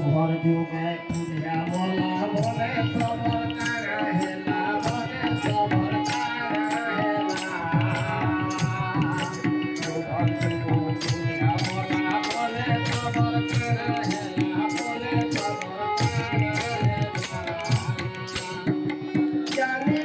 ভর যুগে তুলিয়া বলা বলে সবর কারা হেলা বলে সবর কারা হেলা ভর যুগে তুলিয়া বলা বলে সবর কারা হেলা বলে সবর কারা হেলা জানি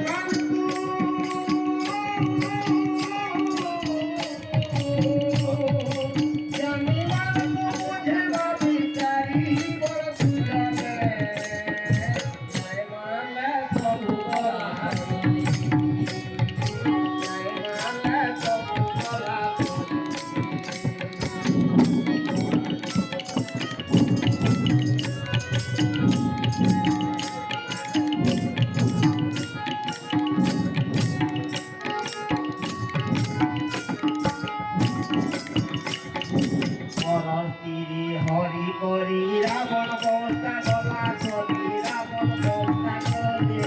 হরি করি রাবণ বস্তা গলা চলি রাবণ বস্তা গলে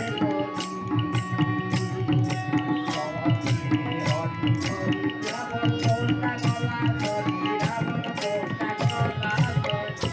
হরি করি রাবণ বস্তা গলা চলি রাবণ বস্তা গলা চলি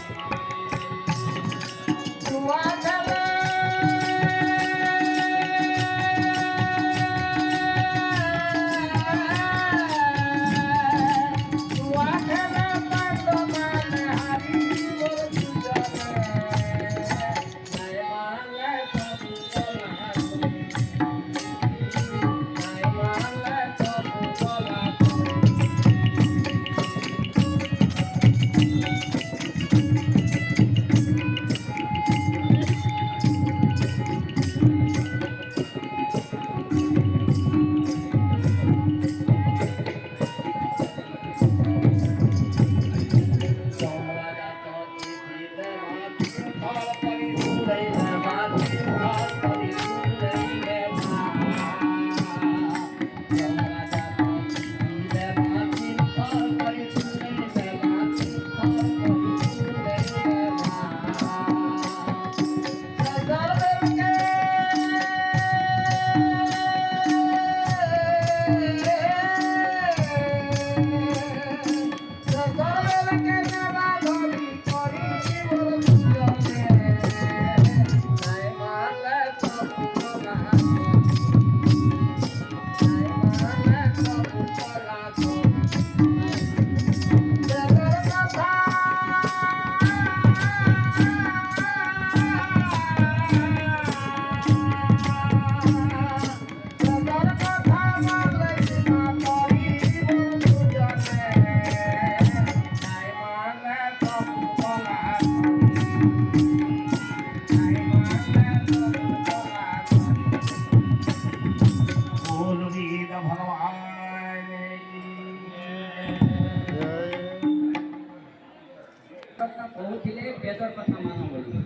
बहुत ही କହିଲେ ବେଦର କଥା ମାନ ବୋଲି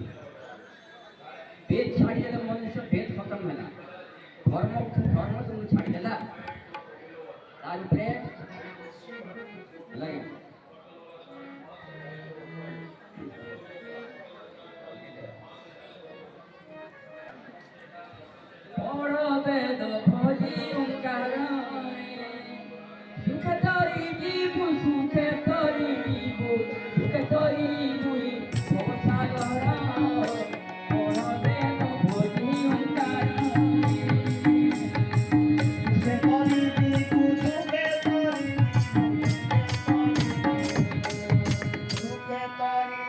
ବେଦ ଛାଡ଼ିଦେଲେ ମନୁଷ୍ୟ ବେଦ ଖତମ ହେଲା ଧର୍ମ ତୁମକୁ ଛାଡ଼ିଦେଲା ତାର ଉପରେ ହେଲା পড় বেদ ভজি ওঙ্কার সুখে তরি জীব সুখে তরি জীব সুখে তরি মুই ভবসাগর পড় বেদ ভজি ওঙ্কার সুখে তরি জীব সুখে তরি সুখে তরি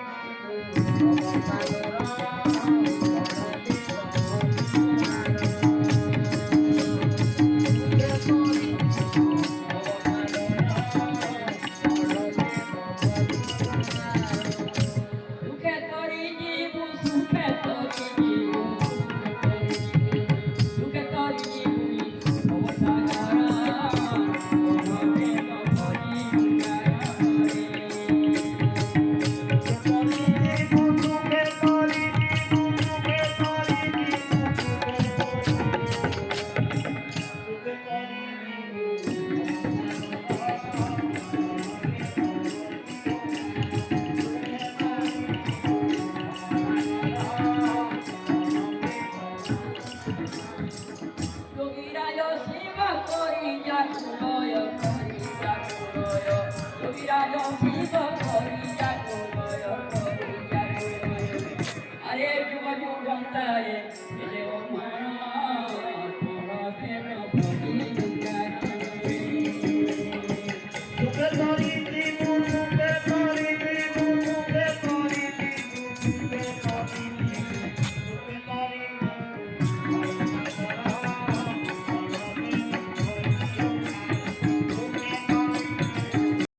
জীব ভবসাগর